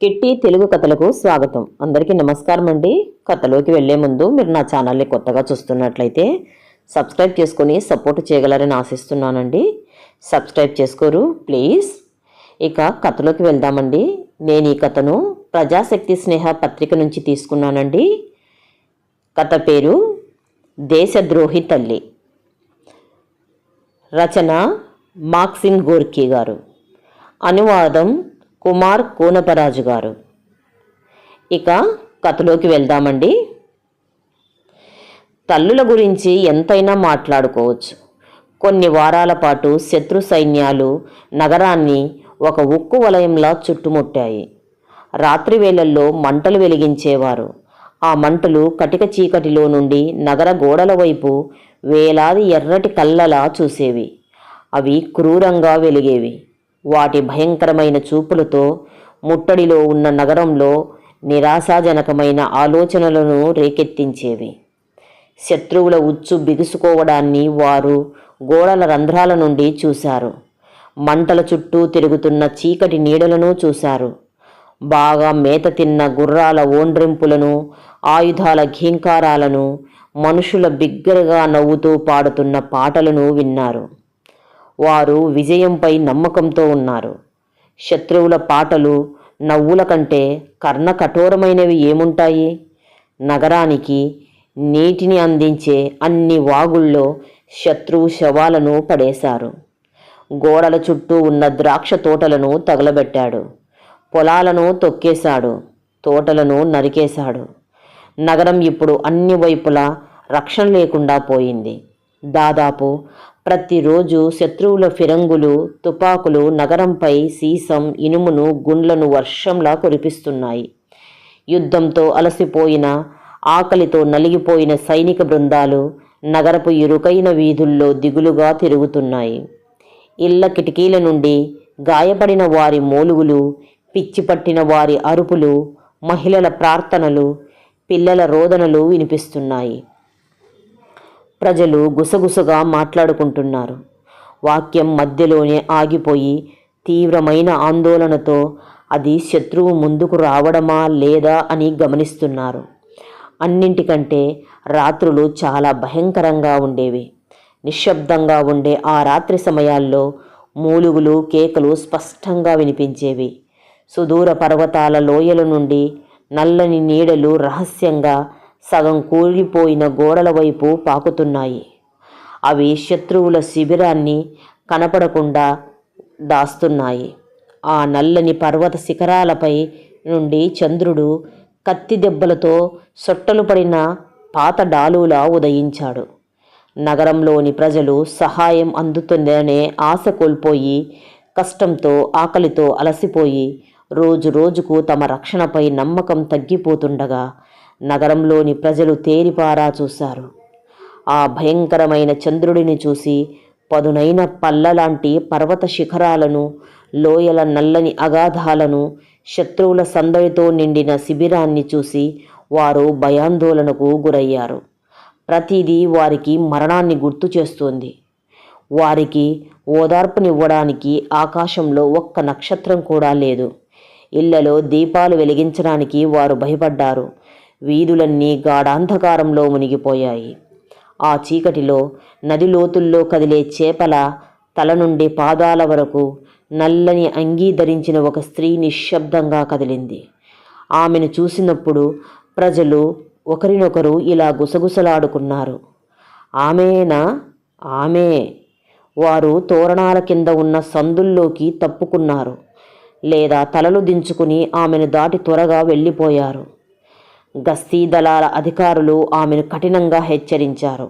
Kitty Telugu కథలకు స్వాగతం. అందరికీ నమస్కారం అండి. కథలోకి వెళ్లే ముందు మీరు నా ఛానల్ని కొత్తగా చూస్తున్నట్లయితే సబ్స్క్రైబ్ చేసుకొని సపోర్ట్ చేయగలరని ఆశిస్తున్నానండి. సబ్స్క్రైబ్ చేసుకోరు ప్లీజ్. ఇక కథలోకి వెళ్దామండి. నేను ఈ కథను ప్రజాశక్తి స్నేహ పత్రిక నుంచి తీసుకున్నానండి. కథ పేరు దేశద్రోహి తల్లి. రచన మాక్సిమ్ గోర్కీ గారు. అనువాదం కుమార్ కోనపరాజు గారు. ఇక కథలోకి వెళ్దామండి. తల్లుల గురించి ఎంతైనా మాట్లాడుకోవచ్చు. కొన్ని వారాల పాటు శత్రు సైన్యాలు నగరాన్ని ఒక ఉక్కు వలయంలా చుట్టుముట్టాయి. రాత్రి వేళల్లో మంటలు వెలిగించేవారు. ఆ మంటలు కటిక చీకటిలో నుండి నగర గోడల వైపు వేలాది ఎర్రటి కళ్ళలా చూసేవి. అవి క్రూరంగా వెలిగేవి. వాటి భయంకరమైన చూపులతో ముట్టడిలో ఉన్న నగరంలో నిరాశాజనకమైన ఆలోచనలను రేకెత్తించేవి. శత్రువుల ఉచ్చు బిగుసుకోవడాన్ని వారు గోడల రంధ్రాల నుండి చూశారు. మంటల చుట్టూ తిరుగుతున్న చీకటి నీడలను చూశారు. బాగా మేత తిన్న గుర్రాల ఓండ్రింపులను, ఆయుధాల ఘీంకారాలను, మనుషుల బిగ్గరగా నవ్వుతూ పాడుతున్న పాటలను విన్నారు. వారు విజయంపై నమ్మకంతో ఉన్నారు. శత్రువుల పాటలు, నవ్వుల కంటే కర్ణ కఠోరమైనవి ఏముంటాయి? నగరానికి నీటిని అందించే అన్ని వాగుల్లో శత్రువు శవాలను పడేశారు. గోడల చుట్టూ ఉన్న ద్రాక్ష తోటలను తగలబెట్టాడు. పొలాలను తొక్కేశాడు. తోటలను నరికేశాడు. నగరం ఇప్పుడు అన్ని వైపులా రక్షణ లేకుండా పోయింది. దాదాపు ప్రతిరోజు శత్రువుల ఫిరంగులు, తుపాకులు నగరంపై సీసం, ఇనుమును, గుండ్లను వర్షంలా కురిపిస్తున్నాయి. యుద్ధంతో అలసిపోయిన, ఆకలితో నలిగిపోయిన సైనిక బృందాలు నగరపు ఇరుకైన వీధుల్లో దిగులుగా తిరుగుతున్నాయి. ఇళ్ల కిటికీల నుండి గాయపడిన వారి మోలుగులు, పిచ్చిపట్టిన వారి అరుపులు, మహిళల ప్రార్థనలు, పిల్లల రోదనలు వినిపిస్తున్నాయి. ప్రజలు గుసగుసగా మాట్లాడుకుంటున్నారు. వాక్యం మధ్యలోనే ఆగిపోయి తీవ్రమైన ఆందోళనతో అది శత్రువు ముందుకు రావడమా లేదా అని గమనిస్తున్నారు. అన్నింటికంటే రాత్రులు చాలా భయంకరంగా ఉండేవి. నిశ్శబ్దంగా ఉండే ఆ రాత్రి సమయాల్లో మూలుగులు, కేకలు స్పష్టంగా వినిపించేవి. సుదూర పర్వతాల లోయల నుండి నల్లని నీడలు రహస్యంగా సగం కూలిపోయిన గోడల వైపు పాకుతున్నాయి. అవి శత్రువుల శిబిరాన్ని కనపడకుండా దాస్తున్నాయి. ఆ నల్లని పర్వత శిఖరాలపై నుండి చంద్రుడు కత్తి దెబ్బలతో సొట్టలు పడిన పాత డాలులా ఉదయించాడు. నగరంలోని ప్రజలు సహాయం అందుతుందనే ఆశ కోల్పోయి, కష్టంతో, ఆకలితో అలసిపోయి రోజు రోజుకు తమ రక్షణపై నమ్మకం తగ్గిపోతుండగా నగరంలోని ప్రజలు తేరిపారా చూశారు. ఆ భయంకరమైన చంద్రుడిని చూసి పదునైన పల్లలాంటి పర్వత శిఖరాలను, లోయల నల్లని అగాధాలను, శత్రువుల సందడితో నిండిన శిబిరాన్ని చూసి వారు భయాందోళనకు గురయ్యారు. ప్రతిదీ వారికి మరణాన్ని గుర్తు చేస్తోంది. వారికి ఓదార్పునివ్వడానికి ఆకాశంలో ఒక్క నక్షత్రం కూడా లేదు. ఇళ్లలో దీపాలు వెలిగించడానికి వారు భయపడ్డారు. వీధులన్నీ గాఢాంధకారంలో మునిగిపోయాయి. ఆ చీకటిలో నది లోతుల్లో కదిలే చేపల తల నుండి పాదాల వరకు నల్లని అంగీ ధరించిన ఒక స్త్రీ నిశ్శబ్దంగా కదిలింది. ఆమెను చూసినప్పుడు ప్రజలు ఒకరినొకరు ఇలా గుసగుసలాడుకున్నారు. ఆమెనా? ఆమె. వారు తోరణాల కింద ఉన్న సందుల్లోకి తప్పుకున్నారు, లేదా తలలు దించుకుని ఆమెను దాటి త్వరగా వెళ్ళిపోయారు. గస్తీ దళాల అధికారులు ఆమెను కఠినంగా హెచ్చరించారు.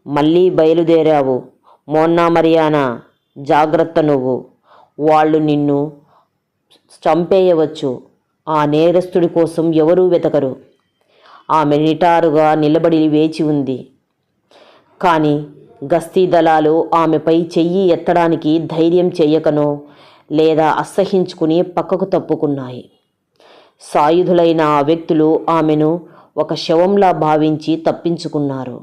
మళ్ళీ బయలుదేరావు, మోన్నా మరియానా, జాగ్రత్త నువ్వు. వాళ్ళు నిన్ను చంపేయవచ్చు. ఆ నేరస్తుడి కోసం ఎవరూ వెతకరు. ఆమె నిటారుగా నిలబడి వేచి ఉంది. కానీ గస్తీ దళాలు ఆమెపై చెయ్యి ఎత్తడానికి ధైర్యం చెయ్యకనో లేదా అసహించుకుని పక్కకు తప్పుకున్నాయి. సాయుధులైన ఆ వ్యక్తులు ఆమెను ఒక శవంలా భావించి తప్పించుకున్నారు.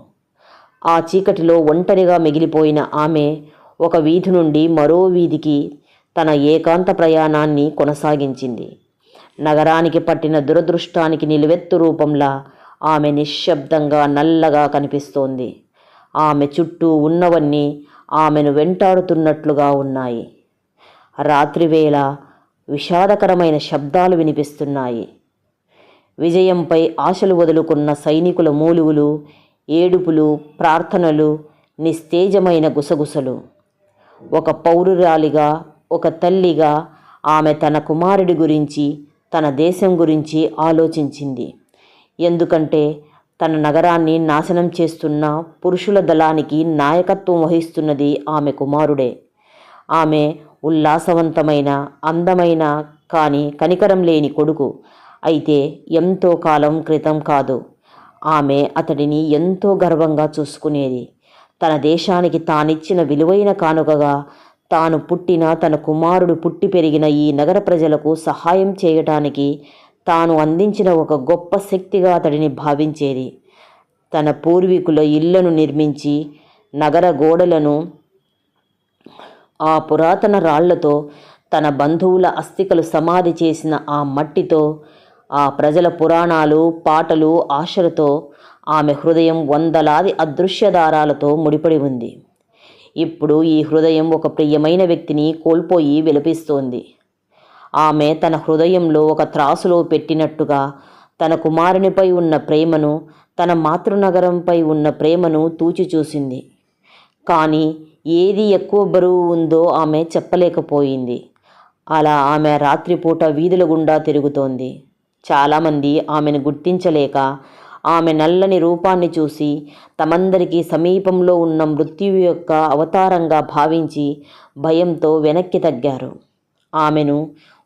ఆ చీకటిలో ఒంటరిగా మిగిలిపోయిన ఆమె ఒక వీధి నుండి మరో వీధికి తన ఏకాంత ప్రయాణాన్ని కొనసాగించింది. నగరానికి పట్టిన దురదృష్టానికి నిలువెత్తు రూపంలా ఆమె నిశ్శబ్దంగా నల్లగా కనిపిస్తోంది. ఆమె చుట్టూ ఉన్నవన్నీ ఆమెను వెంటాడుతున్నట్లుగా ఉన్నాయి. రాత్రివేళ విషాదకరమైన శబ్దాలు వినిపిస్తున్నాయి. విజయంపై ఆశలు వదులుకున్న సైనికుల మూలుగులు, ఏడుపులు, ప్రార్థనలు, నిస్తేజమైన గుసగుసలు. ఒక పౌరురాలిగా, ఒక తల్లిగా ఆమె తన కుమారుడి గురించి, తన దేశం గురించి ఆలోచించింది. ఎందుకంటే తన నగరాన్ని నాశనం చేస్తున్న పురుషుల దళానికి నాయకత్వం వహిస్తున్నది ఆమె కుమారుడే. ఆమె ఉల్లాసవంతమైన, అందమైన, కానీ కనికరం లేని కొడుకు. అయితే ఎంతో కాలం క్రితం కాదు. ఆమె అతడిని ఎంతో గర్వంగా చూసుకునేది. తన దేశానికి తానిచ్చిన విలువైన కానుకగా తాను పుట్టిన, తన కుమారుడు పుట్టి పెరిగిన ఈ నగర ప్రజలకు సహాయం చేయటానికి తాను అందించిన ఒక గొప్ప శక్తిగా అతడిని భావించేది. తన పూర్వీకుల ఇళ్లను నిర్మించి, నగర గోడలను ఆ పురాతన రాళ్లతో, తన బంధువుల అస్థికలు సమాధి చేసిన ఆ మట్టితో, ఆ ప్రజల పురాణాలు, పాటలు, ఆశలతో ఆమె హృదయం వందలాది అదృశ్య దారాలతో ముడిపడి ఉంది. ఇప్పుడు ఈ హృదయం ఒక ప్రియమైన వ్యక్తిని కోల్పోయి విలపిస్తోంది. ఆమె తన హృదయంలో ఒక త్రాసులో పెట్టినట్టుగా తన కుమారునిపై ఉన్న ప్రేమను, తన మాతృనగరంపై ఉన్న ప్రేమను తూచి చూసింది. కానీ ఏది ఎక్కువ బరువు ఉందో ఆమె చెప్పలేకపోయింది. అలా ఆమె రాత్రిపూట వీధుల గుండా తిరుగుతోంది. చాలామంది ఆమెను గుర్తించలేక, ఆమె నల్లని రూపాన్ని చూసి తమందరికీ సమీపంలో ఉన్న మృత్యువు యొక్క అవతారంగా భావించి భయంతో వెనక్కి తగ్గారు. ఆమెను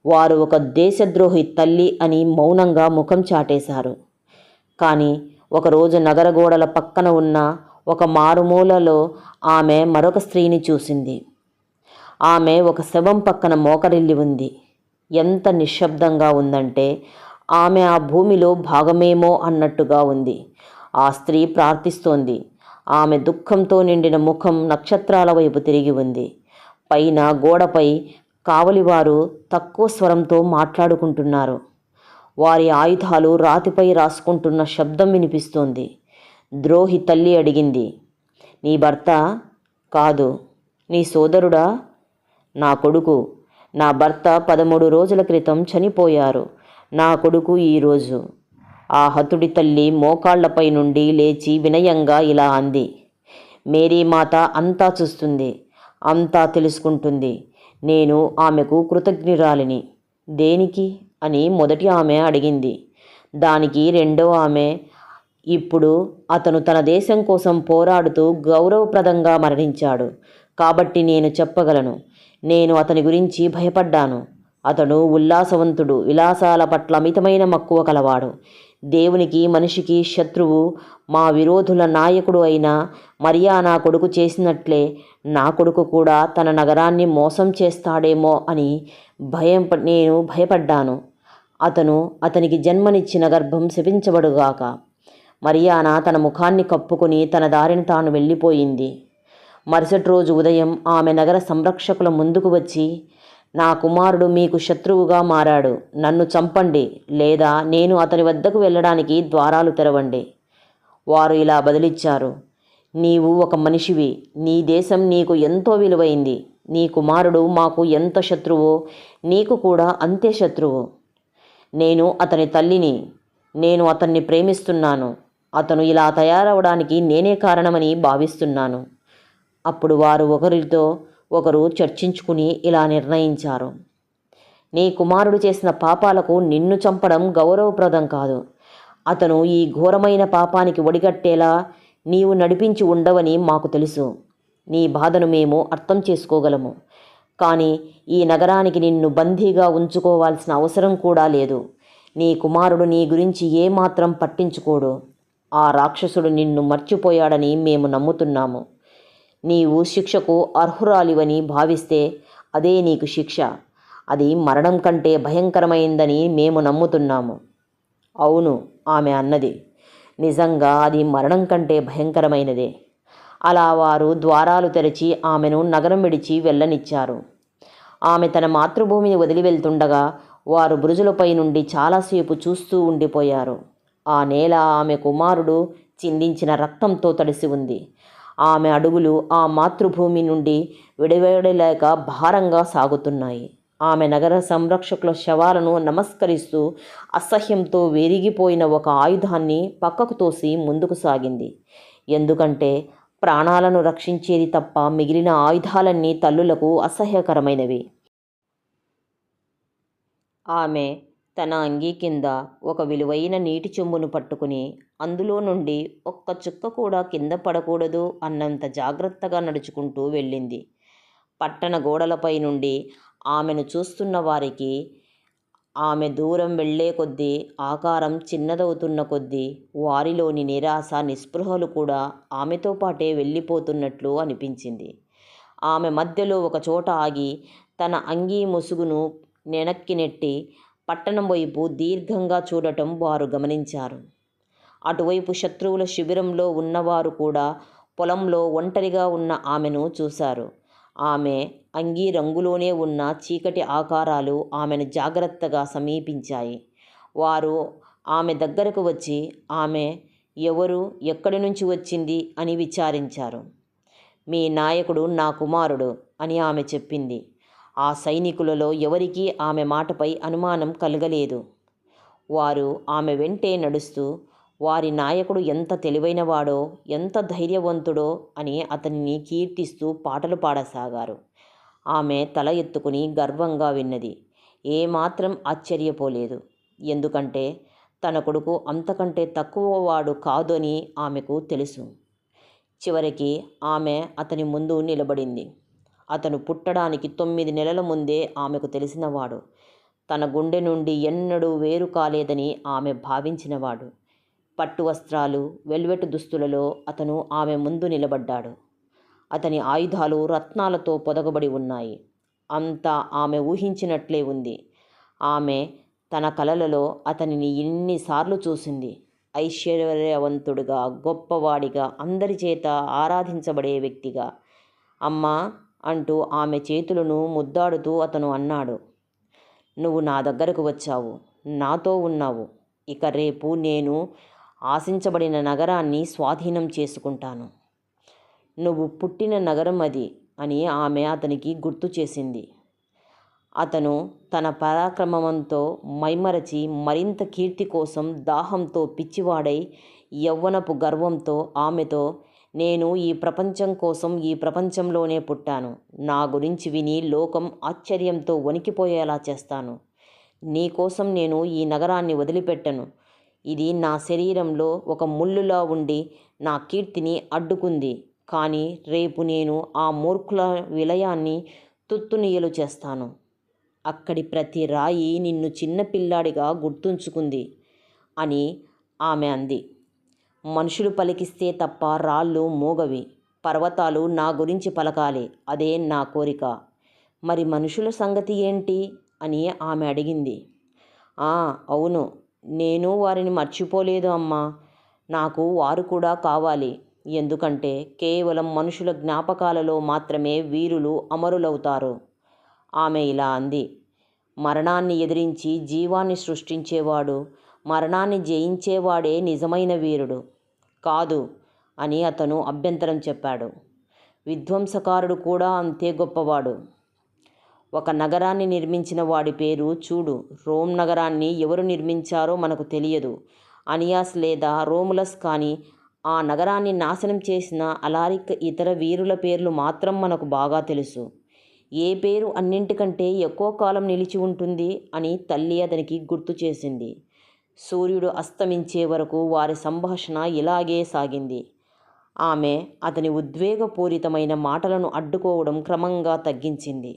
వారు ఒక దేశద్రోహి తల్లి అని మౌనంగా ముఖం చాటేశారు. కానీ ఒకరోజు నగర గోడల పక్కన ఉన్న ఒక మారుమూలలో ఆమె మరొక స్త్రీని చూసింది. ఆమె ఒక శవం పక్కన మోకరిల్లి ఉంది. ఎంత నిశ్శబ్దంగా ఉందంటే ఆమె ఆ భూమిలో భాగమేమో అన్నట్టుగా ఉంది. ఆ స్త్రీ ప్రార్థిస్తోంది. ఆమె దుఃఖంతో నిండిన ముఖం నక్షత్రాల వైపు తిరిగి ఉంది. పైన గోడపై కావలివారు తక్కువ స్వరంతో మాట్లాడుకుంటున్నారు. వారి ఆయుధాలు రాతిపై రాసుకుంటున్న శబ్దం వినిపిస్తోంది. ద్రోహి తల్లి అడిగింది, నీ భర్త? కాదు. నీ సోదరుడా? నా కొడుకు. నా భర్త 13 రోజుల క్రితం చనిపోయారు. నా కొడుకు ఈరోజు. ఆ హతుడి తల్లి మోకాళ్లపై నుండి లేచి వినయంగా ఇలా అంది. మేరీమాత అంతా చూస్తుంది, అంతా తెలుసుకుంటుంది. నేను ఆమెకు కృతజ్ఞురాలిని. దేనికి అని మొదటి ఆమె అడిగింది. దానికి రెండో ఆమె, ఇప్పుడు అతను తన దేశం కోసం పోరాడుతూ గౌరవప్రదంగా మరణించాడు కాబట్టి నేను చెప్పగలను. నేను అతని గురించి భయపడ్డాను. అతడు ఉల్లాసవంతుడు, విలాసాల పట్ల అమితమైన మక్కువ కలవాడు. దేవునికి మనిషికి శత్రువు, మా విరోధుల నాయకుడు అయిన మరియా నా కొడుకు చేసినట్లే నా కొడుకు కూడా తన నగరాన్ని మోసం చేస్తాడేమో అని నేను భయపడ్డాను. అతనికి జన్మనిచ్చిన గర్భం శపించబడుగాక. మరియానా తన ముఖాన్ని కప్పుకొని తన దారిని తాను వెళ్ళిపోయింది. మరుసటి రోజు ఉదయం ఆమె నగర సంరక్షకుల ముందుకు వచ్చి, నా కుమారుడు మీకు శత్రువుగా మారాడు. నన్ను చంపండి, లేదా నేను అతని వద్దకు వెళ్ళడానికి ద్వారాలు తెరవండి. వారు ఇలా బదులిచ్చారు, నీవు ఒక మనిషివి. నీ దేశం నీకు ఎంతో విలువైంది. నీ కుమారుడు మాకు ఎంత శత్రువో నీకు కూడా అంతే శత్రువు. నేను అతని తల్లిని. నేను అతన్ని ప్రేమిస్తున్నాను. అతను ఇలా తయారవడానికి నేనే కారణమని భావిస్తున్నాను. అప్పుడు వారు ఒకరితో ఒకరు చర్చించుకుని ఇలా నిర్ణయించారు, నీ కుమారుడు చేసిన పాపాలకు నిన్ను చంపడం గౌరవప్రదం కాదు. అతను ఈ ఘోరమైన పాపానికి ఒడిగట్టేలా నీవు నడిపించి ఉండవని మాకు తెలుసు. నీ బాధను మేము అర్థం చేసుకోగలము. కానీ ఈ నగరానికి నిన్ను బందీగా ఉంచుకోవాల్సిన అవసరం కూడా లేదు. నీ కుమారుడు నీ గురించి ఏమాత్రం పట్టించుకోడు. ఆ రాక్షసుడు నిన్ను మర్చిపోయాడని మేము నమ్ముతున్నాము. నీవు శిక్షకు అర్హురాలివని భావిస్తే అదే నీకు శిక్ష. అది మరణం కంటే భయంకరమైందని మేము నమ్ముతున్నాము. అవును, ఆమె అన్నది. నిజంగా అది మరణం కంటే భయంకరమైనదే. అలా వారు ద్వారాలు తెరిచి ఆమెను నగరం విడిచి వెళ్ళనిచ్చారు. ఆమె తన మాతృభూమిని వదిలి వెళ్తుండగా వారు బురుజులపై నుండి చాలాసేపు చూస్తూ ఉండిపోయారు. ఆ నేల ఆమె కుమారుడు చిందించిన రక్తంతో తడిసి ఉంది. ఆమె అడుగులు ఆ మాతృభూమి నుండి విడివడలేక భారంగా సాగుతున్నాయి. ఆమె నగర సంరక్షకుల శవాలను నమస్కరిస్తూ అసహ్యంతో విరిగిపోయిన ఒక ఆయుధాన్ని పక్కకు తోసి ముందుకు సాగింది. ఎందుకంటే ప్రాణాలను రక్షించేది తప్ప మిగిలిన ఆయుధాలన్నీ తల్లులకు అసహ్యకరమైనవి. ఆమె తన అంగీ కింద ఒక విలువైన నీటి చెంబును పట్టుకుని అందులో నుండి ఒక్క చుక్క కూడా కింద పడకూడదు అన్నంత జాగ్రత్తగా నడుచుకుంటూ వెళ్ళింది. పట్టణ గోడలపై నుండి ఆమెను చూస్తున్న వారికి ఆమె దూరం వెళ్లే కొద్దీ, ఆకారం చిన్నదవుతున్న కొద్దీ వారిలోని నిరాశ, నిస్పృహలు కూడా ఆమెతో పాటే వెళ్ళిపోతున్నట్లు అనిపించింది. ఆమె మధ్యలో ఒక చోట ఆగి తన అంగీ ముసుగును వెనక్కి నెట్టి పట్టణం వైపు దీర్ఘంగా చూడటం వారు గమనించారు. అటువైపు శత్రువుల శిబిరంలో ఉన్నవారు కూడా పొలంలో ఒంటరిగా ఉన్న ఆమెను చూశారు. ఆమె అంగీ రంగులోనే ఉన్న చీకటి ఆకారాలు ఆమెను జాగ్రత్తగా సమీపించాయి. వారు ఆమె దగ్గరకు వచ్చి ఆమె ఎవరు, ఎక్కడి నుంచి వచ్చింది అని విచారించారు. మీ నాయకుడు నా కుమారుడు అని ఆమె చెప్పింది. ఆ సైనికులలో ఎవరికీ ఆమె మాటపై అనుమానం కలగలేదు. వారు ఆమె వెంటే నడుస్తూ వారి నాయకుడు ఎంత తెలివైనవాడో, ఎంత ధైర్యవంతుడో అని అతనిని కీర్తిస్తూ పాటలు పాడసాగారు. ఆమె తల ఎత్తుకుని గర్వంగా విన్నది. ఏమాత్రం ఆశ్చర్యపోలేదు. ఎందుకంటే తన కొడుకు అంతకంటే తక్కువవాడు కాదు అని ఆమెకు తెలుసు. చివరికి ఆమె అతని ముందు నిలబడింది. అతను పుట్టడానికి 9 నెలల ముందే ఆమెకు తెలిసినవాడు. తన గుండె నుండి ఎన్నడూ వేరు కాలేదని ఆమె భావించినవాడు. పట్టు వస్త్రాలు, వెల్వెట్ దుస్తులలో అతను ఆమె ముందు నిలబడ్డాడు. అతని ఆయుధాలు రత్నాలతో పొదగబడి ఉన్నాయి. అంతా ఆమె ఊహించినట్లే ఉంది. ఆమె తన కలలలో అతనిని ఎన్నిసార్లు చూసింది. ఐశ్వర్యవంతుడిగా, గొప్పవాడిగా, అందరి చేత ఆరాధించబడే వ్యక్తిగా. అమ్మా అంటూ ఆమె చేతులను ముద్దాడుతూ అతను అన్నాడు, నువ్వు నా దగ్గరకు వచ్చావు, నాతో ఉన్నావు. ఇక రేపు నేను ఆశించబడిన నగరాన్ని స్వాధీనం చేసుకుంటాను. నువ్వు పుట్టిన నగరం అది అని ఆమె అతనికి గుర్తు చేసింది. అతను తన పరాక్రమంతో మైమరచి మరింత కీర్తి కోసం దాహంతో పిచ్చివాడై యవ్వనపు గర్వంతో ఆమెతో, నేను ఈ ప్రపంచం కోసం ఈ ప్రపంచంలోనే పుట్టాను. నా గురించి విని లోకం ఆశ్చర్యంతో వణికిపోయేలా చేస్తాను. నీ కోసం నేను ఈ నగరాన్ని వదిలిపెట్టను. ఇది నా శరీరంలో ఒక ముళ్ళులా ఉండి నా కీర్తిని అడ్డుకుంది. కానీ రేపు నేను ఆ మూర్ఖుల విలయాన్ని తుత్తునియలు చేస్తాను. అక్కడి ప్రతి రాయి నిన్ను చిన్నపిల్లాడిగా గుర్తుంచుకుంది అని ఆమె అంది. మనుషులు పలికిస్తే తప్ప రాళ్ళు మోగవి. పర్వతాలు నా గురించి పలకాలి. అదే నా కోరిక. మరి మనుషుల సంగతి ఏంటి అని ఆమె అడిగింది. అవును, నేను వారిని మర్చిపోలేదు అమ్మా. నాకు వారు కూడా కావాలి. ఎందుకంటే కేవలం మనుషుల జ్ఞాపకాలలో మాత్రమే వీరులు అమరులవుతారు. ఆమె ఇలా అంది. మరణాన్ని ఎదిరించి జీవాన్ని సృష్టించేవాడు, మరణాన్ని జయించేవాడే నిజమైన వీరుడు. కాదు అని అతను అభ్యంతరం చెప్పాడు. విధ్వంసకారుడు కూడా అంతే గొప్పవాడు. ఒక నగరాన్ని నిర్మించిన వాడి పేరు చూడు. రోమ్ నగరాన్ని ఎవరు నిర్మించారో మనకు తెలియదు. అనియాస్ లేదా రోములస్. కానీ ఆ నగరాన్ని నాశనం చేసిన అలారిక్ ఇతర వీరుల పేర్లు మాత్రం మనకు బాగా తెలుసు. ఏ పేరు అన్నింటికంటే ఎక్కువ కాలం నిలిచి ఉంటుంది అని తల్లి అతనికి గుర్తు చేసింది. సూర్యుడు అస్తమించే వరకు వారి సంభాషణ ఇలాగే సాగింది. ఆమె అతని ఉద్వేగపూరితమైన మాటలను అడ్డుకోవడం క్రమంగా తగ్గించింది.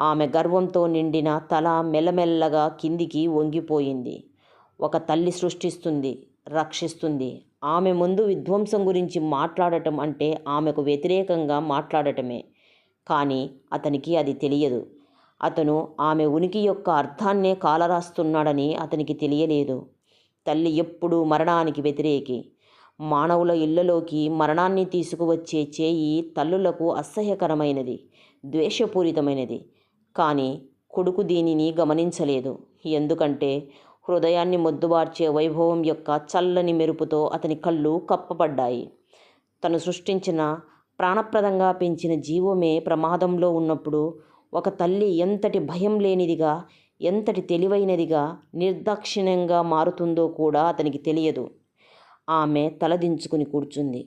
ఆమె గర్వంతో నిండిన తల మెల్లమెల్లగా కిందికి వంగిపోయింది. ఒక తల్లి సృష్టిస్తుంది, రక్షిస్తుంది. ఆమె ముందు విధ్వంసం గురించి మాట్లాడటం అంటే ఆమెకు వ్యతిరేకంగా మాట్లాడటమే. కానీ అతనికి అది తెలియదు. అతను ఆమె ఉనికి యొక్క అర్థాన్నే కాలరాస్తున్నాడని అతనికి తెలియలేదు. తల్లి ఎప్పుడూ మరణానికి వ్యతిరేకి. మానవుల ఇళ్లలోకి మరణాన్ని తీసుకువచ్చే చేయి తల్లులకు అసహ్యకరమైనది, ద్వేషపూరితమైనది. కానీ కొడుకు దీనిని గమనించలేదు. ఎందుకంటే హృదయాన్ని మొద్దుబార్చే వైభవం యొక్క చల్లని మెరుపుతో అతని కళ్ళు కప్పబడ్డాయి. తను సృష్టించిన, ప్రాణప్రదంగా పెంచిన జీవమే ప్రమాదంలో ఉన్నప్పుడు ఒక తల్లి ఎంతటి భయం లేనిదిగా, ఎంతటి తెలివైనదిగా, నిర్దాక్షిణ్యంగా మారుతుందో కూడా అతనికి తెలియదు. ఆమె తలదించుకుని కూర్చుంది.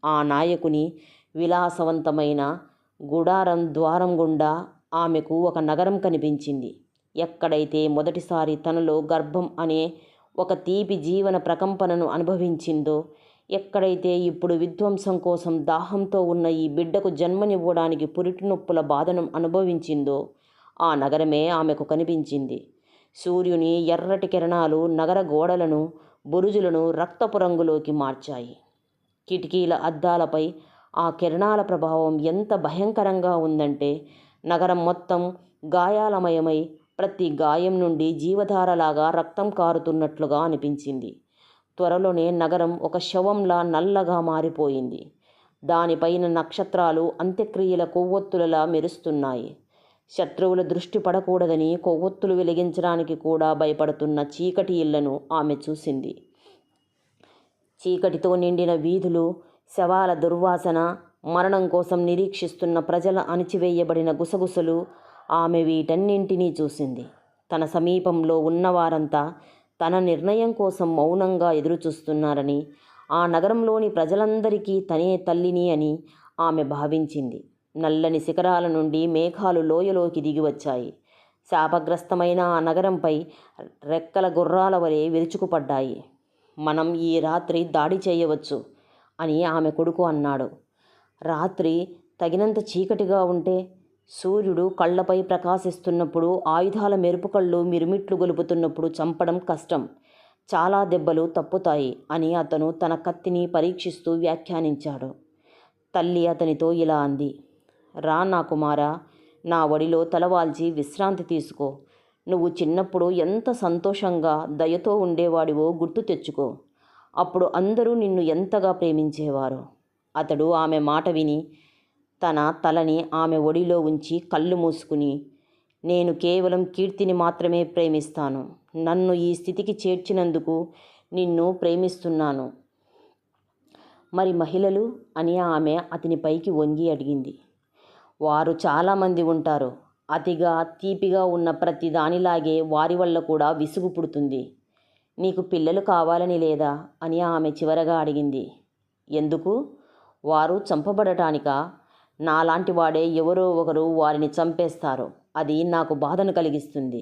ఆ నాయకుని విలాసవంతమైన గుడారం ద్వారం గుండా ఆమెకు ఒక నగరం కనిపించింది. ఎక్కడైతే మొదటిసారి తనలో గర్భం అనే ఒక తీపి జీవన ప్రకంపనను అనుభవించిందో, ఎక్కడైతే ఇప్పుడు విధ్వంసం కోసం దాహంతో ఉన్న ఈ బిడ్డకు జన్మనివ్వడానికి పురిటి నొప్పుల బాధను అనుభవించిందో, ఆ నగరమే ఆమెకు కనిపించింది. సూర్యుని ఎర్రటి కిరణాలు నగర గోడలను, బురుజులను రక్తపు రంగులోకి మార్చాయి. కిటికీల అద్దాలపై ఆ కిరణాల ప్రభావం ఎంత భయంకరంగా ఉందంటే, నగరం మొత్తం గాయాలమయమై ప్రతి గాయం నుండి జీవధారలాగా రక్తం కారుతున్నట్లుగా అనిపించింది. త్వరలోనే నగరం ఒక శవంలా నల్లగా మారిపోయింది. దానిపైన నక్షత్రాలు అంత్యక్రియల కొవ్వొత్తులలా మెరుస్తున్నాయి. శత్రువుల దృష్టి పడకూడదని కొవ్వొత్తులు వెలిగించడానికి కూడా భయపడుతున్న చీకటి ఇళ్లను ఆమె చూసింది. చీకటితో నిండిన వీధులు, శవాల దుర్వాసన, మరణం కోసం నిరీక్షిస్తున్న ప్రజల అణిచివేయబడిన గుసగుసలు, ఆమె వీటన్నింటినీ చూసింది. తన సమీపంలో ఉన్నవారంతా తన నిర్ణయం కోసం మౌనంగా ఎదురుచూస్తున్నారని, ఆ నగరంలోని ప్రజలందరికీ తనే తల్లిని అని ఆమె భావించింది. నల్లని శిఖరాల నుండి మేఘాలు లోయలోకి దిగివచ్చాయి. శాపగ్రస్తమైన ఆ నగరంపై రెక్కల గుర్రాల వలె విరుచుకుపడ్డాయి. మనం ఈ రాత్రి దాడి చేయవచ్చు అని ఆమె కొడుకు అన్నాడు. రాత్రి తగినంత చీకటిగా ఉంటే, సూర్యుడు కళ్ళపై ప్రకాశిస్తున్నప్పుడు, ఆయుధాల మెరుపు కళ్ళు మిరుమిట్లు గొలుపుతున్నప్పుడు చంపడం కష్టం, చాలా దెబ్బలు తప్పుతాయి అని అతను తన కత్తిని పరీక్షిస్తూ వ్యాఖ్యానించాడు. తల్లి అతనితో ఇలా అంది, రా నా కుమారా, నా ఒడిలో తలవాల్చి విశ్రాంతి తీసుకో. నువ్వు చిన్నప్పుడు ఎంత సంతోషంగా, దయతో ఉండేవాడివో గుర్తు తెచ్చుకో. అప్పుడు అందరూ నిన్ను ఎంతగా ప్రేమించేవారు. అతడు ఆమె మాట విని తన తలని ఆమె ఒడిలో ఉంచి కళ్ళు మూసుకుని, నేను కేవలం కీర్తిని మాత్రమే ప్రేమిస్తాను. నన్ను ఈ స్థితికి చేర్చినందుకు నిన్ను ప్రేమిస్తున్నాను. మరి మహిళలు అని ఆమె అతని పైకి వంగి అడిగింది. వారు చాలామంది ఉంటారు. అతిగా తీపిగా ఉన్న ప్రతి దానిలాగే వారి వల్ల కూడా విసుగు పుడుతుంది. నీకు పిల్లలు కావాలని లేదా అని ఆమె చివరగా అడిగింది. ఎందుకు? వారు చంపబడటానికా? నాలాంటి వాడే ఎవరో ఒకరు వారిని చంపేస్తారు. అది నాకు బాధను కలిగిస్తుంది.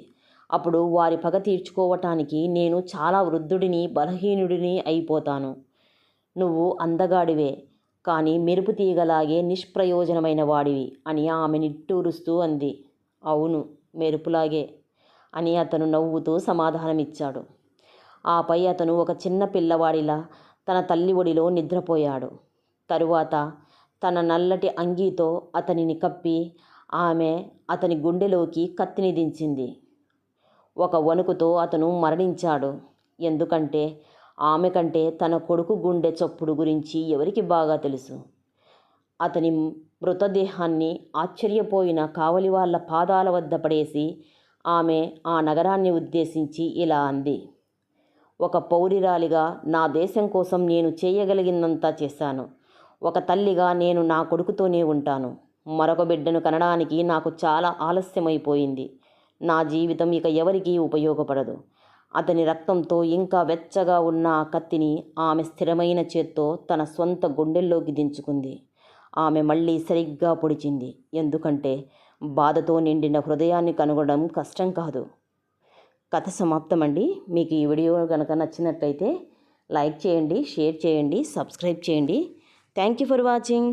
అప్పుడు వారి పగ తీర్చుకోవటానికి నేను చాలా వృద్ధుడిని, బలహీనుడిని అయిపోతాను. నువ్వు అందగాడివే, కానీ మెరుపు తీగలాగే నిష్ప్రయోజనమైన వాడివి అని ఆమె నిట్టూరుస్తూ అంది. అవును, మెరుపులాగే అని అతను నవ్వుతూ సమాధానమిచ్చాడు. ఆపై అతను ఒక చిన్న పిల్లవాడిలా తన తల్లి ఒడిలో నిద్రపోయాడు. తరువాత తన నల్లటి అంగీతో అతనిని కప్పి ఆమె అతని గుండెలోకి కత్తిని దించింది. ఒక వణుకుతో అతను మరణించాడు. ఎందుకంటే ఆమె కంటే తన కొడుకు గుండె చప్పుడు గురించి ఎవరికి బాగా తెలుసు. అతని మృతదేహాన్ని ఆశ్చర్యపోయిన కావలి వాళ్ళ పాదాల వద్ద పడేసి ఆమె ఆ నగరాన్ని ఉద్దేశించి ఇలా అంది. ఒక పౌరిరాలిగా నా దేశం కోసం నేను చేయగలిగినంత చేశాను. ఒక తల్లిగా నేను నా కొడుకుతోనే ఉంటాను. మరొక బిడ్డను కనడానికి నాకు చాలా ఆలస్యమైపోయింది. నా జీవితం ఇక ఎవరికీ ఉపయోగపడదు. అతని రక్తంతో ఇంకా వెచ్చగా ఉన్న ఆ కత్తిని ఆమె స్థిరమైన చేత్తో తన సొంత గుండెల్లోకి దించుకుంది. ఆమె మళ్ళీ సరిగ్గా పొడిచింది. ఎందుకంటే బాధతో నిండిన హృదయాన్ని కనుగొనడం కష్టం కాదు. కథ సమాప్తమండి. మీకు ఈ వీడియో కనుక నచ్చినట్లయితే లైక్ చేయండి, షేర్ చేయండి, సబ్స్క్రైబ్ చేయండి. Thank you for watching.